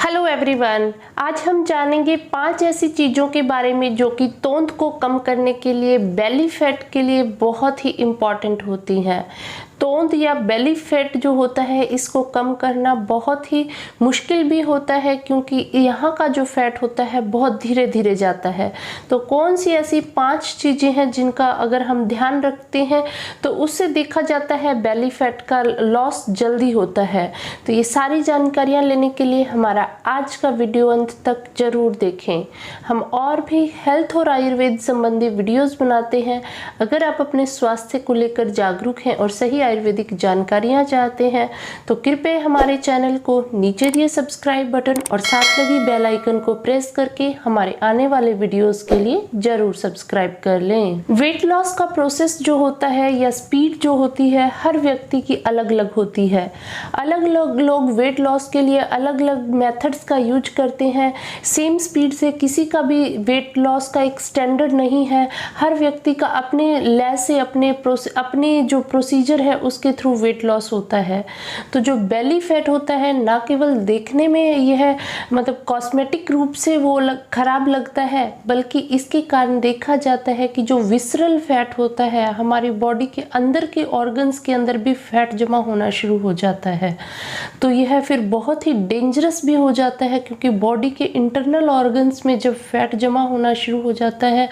Hello everyone, आज हम जानेंगे 5 ऐसी चीज़ों के बारे में जो कि तोंद को कम करने के लिए, बेली फैट के लिए बहुत ही इम्पॉर्टेंट होती हैं। तोंद या बेली फैट जो होता है इसको कम करना बहुत ही मुश्किल भी होता है, क्योंकि यहाँ का जो फैट होता है बहुत धीरे धीरे जाता है। तो कौन सी ऐसी 5 चीज़ें हैं जिनका अगर हम ध्यान रखते हैं तो उससे देखा जाता है बेली फैट का लॉस जल्दी होता है। तो ये सारी जानकारियाँ लेने के लिए हमारा आज का वीडियो अंत तक जरूर देखें। हम और भी हेल्थ और आयुर्वेद संबंधी वीडियोस बनाते हैं। अगर आप अपने स्वास्थ्य को लेकर जागरूक हैं और सही आयुर्वेदिक जानकारियां चाहते हैं तो कृपया हमारे चैनल को नीचे दिए सब्सक्राइब बटन और साथ लगी बेल आइकन को प्रेस करके हमारे आने वाले वीडियोस के लिए जरूर सब्सक्राइब कर लें। वेट लॉस का प्रोसेस जो होता है या स्पीड जो होती है हर व्यक्ति की अलग अलग होती है। अलग अलग लोग वेट लॉस के लिए अलग अलग मेथड्स का यूज करते हैं। सेम स्पीड से किसी का भी वेट लॉस का एक स्टैंडर्ड नहीं है। हर व्यक्ति का अपने लय से अपने जो प्रोसीजर है उसके थ्रू वेट लॉस होता है। तो जो बेली फैट होता है ना केवल देखने में यह मतलब कॉस्मेटिक रूप से वो खराब लगता है, बल्कि इसके कारण देखा जाता है कि जो विसरल फैट होता है हमारी बॉडी के अंदर के ऑर्गन्स के अंदर भी फैट जमा होना शुरू हो जाता है। तो यह फिर बहुत ही डेंजरस भी हो जाता है, क्योंकि बॉडी के इंटरनल ऑर्गन्स में जब फैट जमा होना शुरू हो जाता है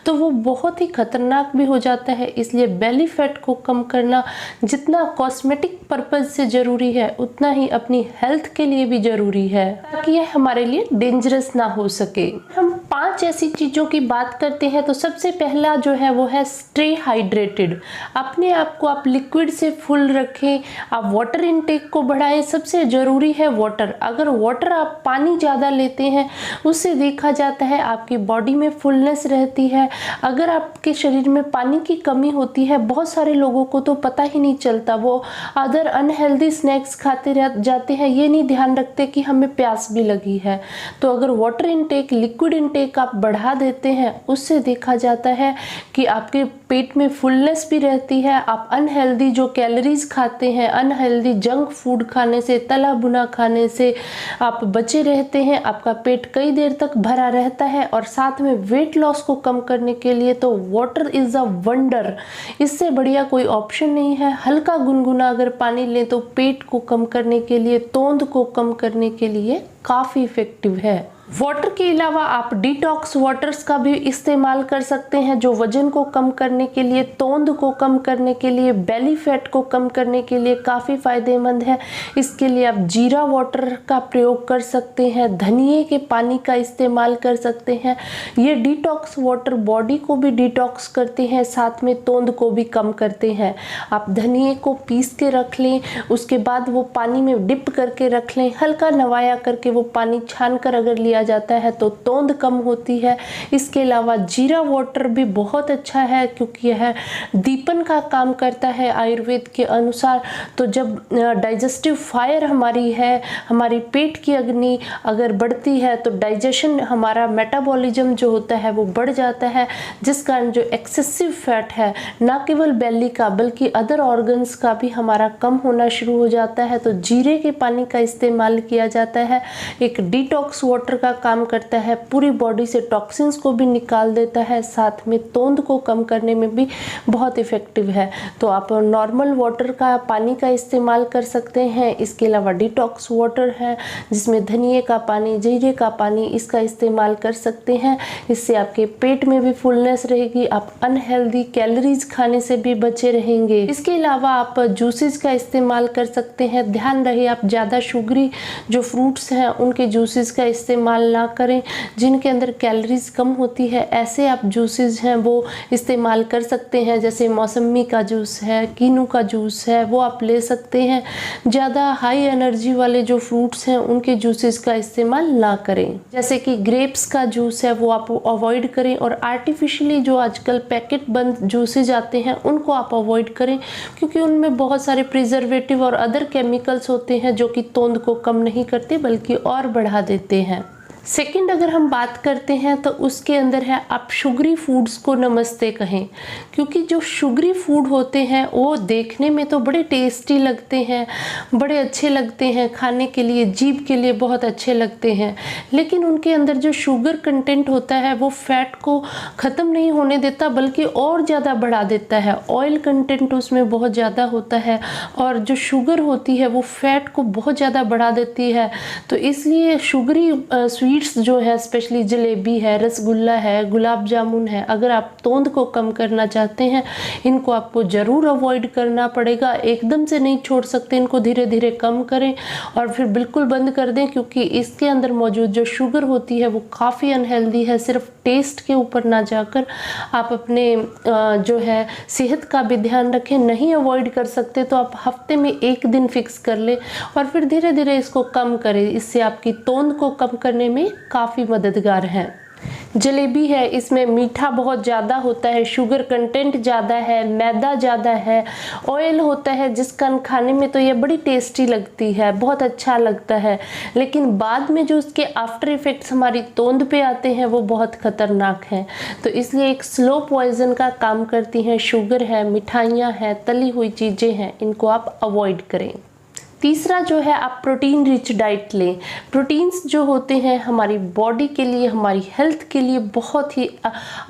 तो वो बहुत ही खतरनाक भी हो जाता है। इसलिए बेली फैट को कम करना जितना कॉस्मेटिक पर्पज से जरूरी है उतना ही अपनी हेल्थ के लिए भी जरूरी है, ताकि यह हमारे लिए डेंजरस ना हो सके। हम 5 ऐसी चीजों की बात करते हैं तो सबसे पहला जो है वो है स्टे हाइड्रेटेड। अपने आप को आप लिक्विड से फुल रखें, आप वाटर इनटेक को बढ़ाएं। सबसे जरूरी है वाटर। अगर वाटर आप पानी ज़्यादा लेते हैं उससे देखा जाता है आपकी बॉडी में फुलनेस रहती है। अगर आपके शरीर में पानी की कमी होती है, बहुत सारे लोगों को तो पता ही नहीं चलता, वो अदर अनहेल्दी स्नैक्स खाते जाते हैं, ये नहीं ध्यान रखते कि हमें प्यास भी लगी है। तो अगर वाटर इनटेक, लिक्विड इनटेक आप बढ़ा देते हैं उससे देखा जाता है कि आपके पेट में फुलनेस भी रहती है। आप अनहेल्दी जो कैलोरीज खाते हैं, अनहेल्दी जंक फूड खाने से, तला भुना खाने से आप बचे रहते हैं। आपका पेट कई देर तक भरा रहता है। और साथ में वेट लॉस को कम करने के लिए तो वाटर इज अ वंडर, इससे बढ़िया कोई ऑप्शन नहीं है। हल्का गुनगुना अगर पानी लें तो पेट को कम करने के लिए, तोंद को कम करने के लिए काफ़ी इफेक्टिव है। वाटर के अलावा आप डिटॉक्स वाटर्स का भी इस्तेमाल कर सकते हैं, जो वजन को कम करने के लिए, तोंद को कम करने के लिए, बेली फैट को कम करने के लिए काफ़ी फायदेमंद है। इसके लिए आप जीरा वाटर का प्रयोग कर सकते हैं, धनिए के पानी का इस्तेमाल कर सकते हैं। ये डिटॉक्स वाटर बॉडी को भी डिटॉक्स करते हैं, साथ में तोंद को भी कम करते हैं। आप धनिए को पीस के रख लें, उसके बाद वो पानी में डिप करके रख लें, हल्का नवाया करके वो पानी छान कर अगर लिया जाता है तो तोंद कम होती है। इसके अलावा जीरा वाटर भी बहुत अच्छा है, क्योंकि यह दीपन का काम करता है आयुर्वेद के अनुसार। तो जब डाइजेस्टिव फायर हमारी है, हमारी पेट की अग्नि अगर बढ़ती है तो डाइजेशन, हमारा मेटाबॉलिज्म जो होता है वो बढ़ जाता है, जिस कारण जो एक्सेसिव फैट है ना केवल बेली का बल्कि अदर ऑर्गन्स का भी हमारा कम होना शुरू हो जाता है। तो जीरे के पानी का इस्तेमाल किया जाता है, एक डिटॉक्स वाटर का काम करता है, पूरी बॉडी से टॉक्सिन्स को भी निकाल देता है, साथ में तोंद को कम करने में भी बहुत इफेक्टिव है। तो आप नॉर्मल वाटर का पानी का इस्तेमाल कर सकते हैं। इसके अलावा डिटॉक्स वाटर है जिसमें धनिए का पानी, जीरे का पानी, इसका इस्तेमाल कर सकते हैं। इससे आपके पेट में भी फुलनेस रहेगी, आप अनहेल्दी कैलोरीज खाने से भी बचे रहेंगे। इसके अलावा आप जूसेस का इस्तेमाल कर सकते हैं। ध्यान रहे आप ज़्यादा शुगरी जो फ्रूट्स हैं उनके जूसेस का इस्तेमाल ना करें, जिनके अंदर कैलोरीज कम होती है। ऐसे आप जूसेस हैं वो इस्तेमाल कर सकते हैं, जैसे मौसमी का जूस है, कीनू का जूस है, वो आप ले सकते हैं। ज़्यादा हाई एनर्जी वाले जो फ्रूट्स हैं उनके जूसेस का इस्तेमाल ना करें, जैसे कि ग्रेप्स का जूस है वो आप अवॉइड करें। और आर्टिफिशियली जो आजकल पैकेट बंद जूसेज आते हैं उनको आप अवॉइड करें, क्योंकि उनमें बहुत सारे प्रिजर्वेटिव और अदर केमिकल्स होते हैं जो कि तोंद को कम नहीं करते बल्कि और बढ़ा देते हैं। सेकंड अगर हम बात करते हैं तो उसके अंदर है आप शुगरी फूड्स को नमस्ते कहें, क्योंकि जो शुगरी फूड होते हैं वो देखने में तो बड़े टेस्टी लगते हैं, बड़े अच्छे लगते हैं खाने के लिए, जीभ के लिए बहुत अच्छे लगते हैं, लेकिन उनके अंदर जो शुगर कंटेंट होता है वो फैट को ख़त्म नहीं होने देता बल्कि और ज़्यादा बढ़ा देता है। ऑयल कंटेंट उसमें बहुत ज़्यादा होता है और जो शुगर होती है वो फैट को बहुत ज़्यादा बढ़ा देती है। तो इसलिए शुगरी स्वीट्स जो है, स्पेशली जलेबी है, रसगुल्ला है, गुलाब जामुन है, अगर आप तोंद को कम करना चाहते हैं इनको आपको ज़रूर अवॉइड करना पड़ेगा। एकदम से नहीं छोड़ सकते, इनको धीरे धीरे कम करें और फिर बिल्कुल बंद कर दें, क्योंकि इसके अंदर मौजूद जो शुगर होती है वो काफ़ी अनहेल्दी है। सिर्फ टेस्ट के ऊपर ना जाकर आप अपने जो है सेहत का भी ध्यान रखें। नहीं अवॉइड कर सकते तो आप हफ्ते में एक दिन फिक्स कर लें और फिर धीरे धीरे इसको कम करें। इससे आपकी तोंद को कम करने में काफ़ी मददगार है। जलेबी है, इसमें मीठा बहुत ज़्यादा होता है, शुगर कंटेंट ज़्यादा है, मैदा ज़्यादा है, ऑयल होता है, जिस कारण खाने में तो ये बड़ी टेस्टी लगती है, बहुत अच्छा लगता है, लेकिन बाद में जो उसके आफ्टर इफ़ेक्ट्स हमारी तोंद पे आते हैं वो बहुत ख़तरनाक हैं। तो इसलिए एक स्लो पॉइजन का काम करती हैं। शुगर है, मिठाइयाँ हैं, तली हुई चीज़ें हैं, इनको आप अवॉइड करें। तीसरा जो है आप प्रोटीन रिच डाइट लें। प्रोटीन्स जो होते हैं हमारी बॉडी के लिए, हमारी हेल्थ के लिए बहुत ही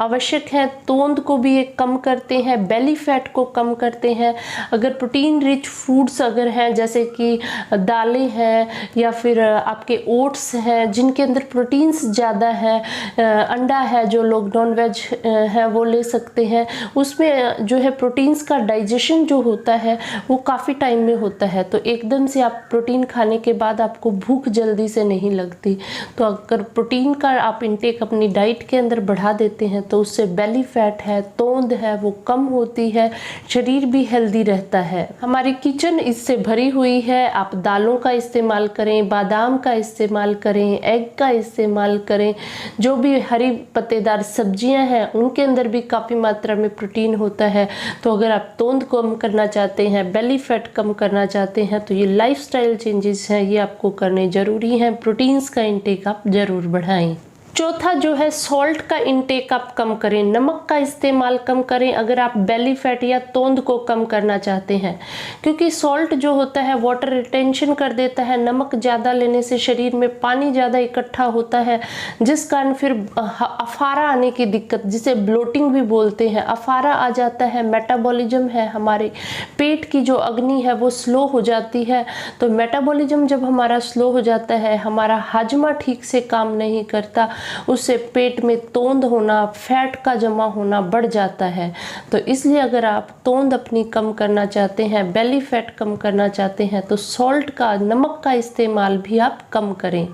आवश्यक है। तोंद को भी ये कम करते हैं, बेली फैट को कम करते हैं। अगर प्रोटीन रिच फूड्स अगर हैं जैसे कि दालें हैं या फिर आपके ओट्स हैं जिनके अंदर प्रोटीन्स ज़्यादा है, अंडा है, जो लोग नॉन वेज है वो ले सकते हैं। उसमें जो है प्रोटीन्स का डाइजेशन जो होता है वो काफ़ी टाइम में होता है, तो एकदम से आप प्रोटीन खाने के बाद आपको भूख जल्दी से नहीं लगती। तो अगर प्रोटीन का आप इंटेक अपनी डाइट के अंदर बढ़ा देते हैं तो उससे बेली फैट है, तोंद है, वो कम होती है, शरीर भी हेल्दी रहता है। हमारी किचन इससे भरी हुई है। आप दालों का इस्तेमाल करें, बादाम का इस्तेमाल करें, एग का इस्तेमाल करें, जो भी हरी पत्तेदार सब्जियां हैं उनके अंदर भी काफ़ी मात्रा में प्रोटीन होता है। तो अगर आप तोंद कम करना चाहते हैं, बेली फैट कम करना चाहते हैं तो ये लाइफस्टाइल चेंजेस हैं, ये आपको करने ज़रूरी हैं। प्रोटीन्स का इंटेक आप ज़रूर बढ़ाएं। चौथा जो है सॉल्ट का इंटेक आप कम करें, नमक का इस्तेमाल कम करें अगर आप बेली फैट या तोंद को कम करना चाहते हैं, क्योंकि सॉल्ट जो होता है वाटर रिटेंशन कर देता है। नमक ज़्यादा लेने से शरीर में पानी ज़्यादा इकट्ठा होता है, जिस कारण फिर अफारा आने की दिक्कत, जिसे ब्लोटिंग भी बोलते हैं, अफारा आ जाता है। मेटाबॉलिज्म है, हमारे पेट की जो अग्नि है वो स्लो हो जाती है। तो मेटाबॉलिज्म जब हमारा स्लो हो जाता है, हमारा हाजमा ठीक से काम नहीं करता, उससे पेट में तोंद होना, फैट का जमा होना बढ़ जाता है। तो इसलिए अगर आप तोंद अपनी कम करना चाहते हैं, बेली फैट कम करना चाहते हैं तो सॉल्ट का, नमक का इस्तेमाल भी आप कम करें।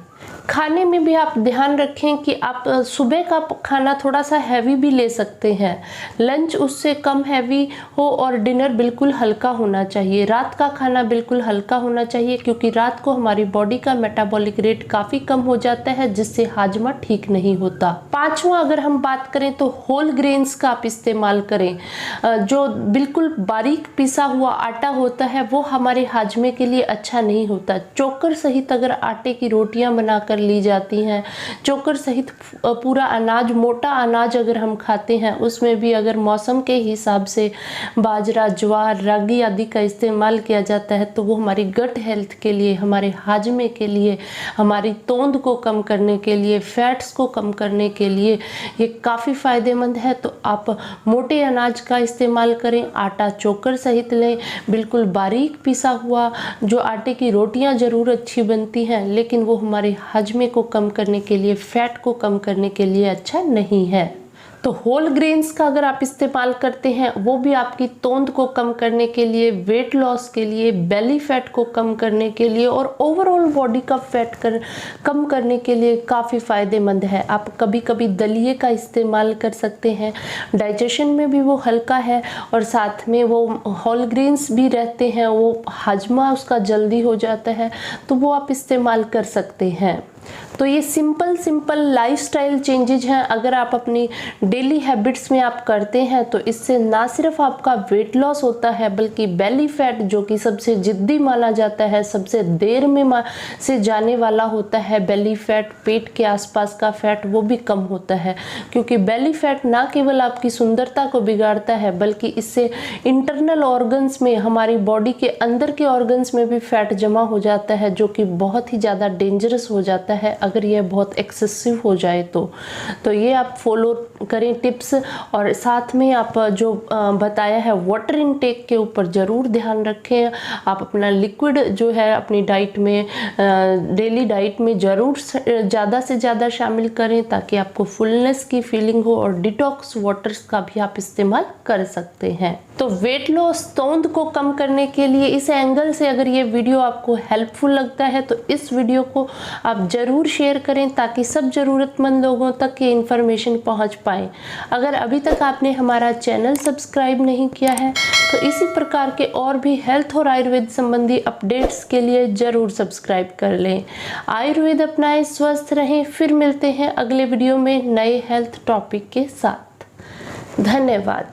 खाने में भी आप ध्यान रखें कि आप सुबह का खाना थोड़ा सा हैवी भी ले सकते हैं, लंच उससे कम हैवी हो और डिनर बिल्कुल हल्का होना चाहिए। रात का खाना बिल्कुल हल्का होना चाहिए, क्योंकि रात को हमारी बॉडी का मेटाबॉलिक रेट काफ़ी कम हो जाता है, जिससे हाजमा ठीक नहीं होता। पांचवा अगर हम बात करें तो होल ग्रेन्स का आप इस्तेमाल करें। जो बिल्कुल बारीक पिसा हुआ आटा होता है वो हमारे हाजमे के लिए अच्छा नहीं होता। चोकर सहित अगर आटे की रोटियां बनाकर ली जाती हैं, चोकर सहित पूरा अनाज, मोटा अनाज अगर हम खाते हैं, उसमें भी अगर मौसम के हिसाब से बाजरा, ज्वार, रागी आदि का इस्तेमाल किया जाता है तो वो हमारी गट हेल्थ के लिए, हमारे हाजमे के लिए, हमारी तोंद को कम करने के लिए, फैट्स को कम करने के लिए ये काफ़ी फ़ायदेमंद है। तो आप मोटे अनाज का इस्तेमाल करें, आटा चोकर सहित लें, बिल्कुल बारीक पिसा हुआ। जो आटे की रोटियां ज़रूर अच्छी बनती हैं, लेकिन वो हमारे हाजमे को कम करने के लिए, फैट को कम करने के लिए अच्छा नहीं है। तो होल ग्रेन्स का अगर आप इस्तेमाल करते हैं वो भी आपकी तोंद को कम करने के लिए, वेट लॉस के लिए, बेली फैट को कम करने के लिए और ओवरऑल बॉडी का फैट कम करने के लिए काफ़ी फ़ायदेमंद है। आप कभी कभी दलिए का इस्तेमाल कर सकते हैं, डाइजेशन में भी वो हल्का है और साथ में वो होल ग्रेन्स भी रहते हैं, वो हाजमा उसका जल्दी हो जाता है, तो वो आप इस्तेमाल कर सकते हैं। तो ये सिंपल लाइफस्टाइल चेंजेज हैं। अगर आप अपनी डेली हैबिट्स में आप करते हैं तो इससे ना सिर्फ आपका वेट लॉस होता है बल्कि बेली फैट, जो कि सबसे जिद्दी माना जाता है, सबसे देर में से जाने वाला होता है बेली फैट, पेट के आसपास का फैट, वो भी कम होता है। क्योंकि बेली फैट ना केवल आपकी सुंदरता को बिगाड़ता है बल्कि इससे इंटरनल ऑर्गन्स में, हमारी बॉडी के अंदर के ऑर्गन्स में भी फैट जमा हो जाता है, जो कि बहुत ही ज़्यादा डेंजरस हो जाता है अगर यह बहुत एक्सेसिव हो जाए तो ये आप फॉलो करें टिप्स। और साथ में आप जो बताया है वाटर इनटेक के ऊपर ज़रूर ध्यान रखें। आप अपना लिक्विड जो है अपनी डाइट में, डेली डाइट में ज़रूर ज़्यादा से ज़्यादा शामिल करें ताकि आपको फुलनेस की फीलिंग हो, और डिटॉक्स वाटर्स का भी आप इस्तेमाल कर सकते हैं। तो वेट लॉस, तोंद को कम करने के लिए इस एंगल से अगर ये वीडियो आपको हेल्पफुल लगता है तो इस वीडियो को आप ज़रूर शेयर करें ताकि सब ज़रूरतमंद लोगों तक ये इन्फॉर्मेशन पहुंच पाए। अगर अभी तक आपने हमारा चैनल सब्सक्राइब नहीं किया है तो इसी प्रकार के और भी हेल्थ और आयुर्वेद संबंधी अपडेट्स के लिए ज़रूर सब्सक्राइब कर लें। आयुर्वेद अपनाएं, स्वस्थ रहें। फिर मिलते हैं अगले वीडियो में नए हेल्थ टॉपिक के साथ। धन्यवाद।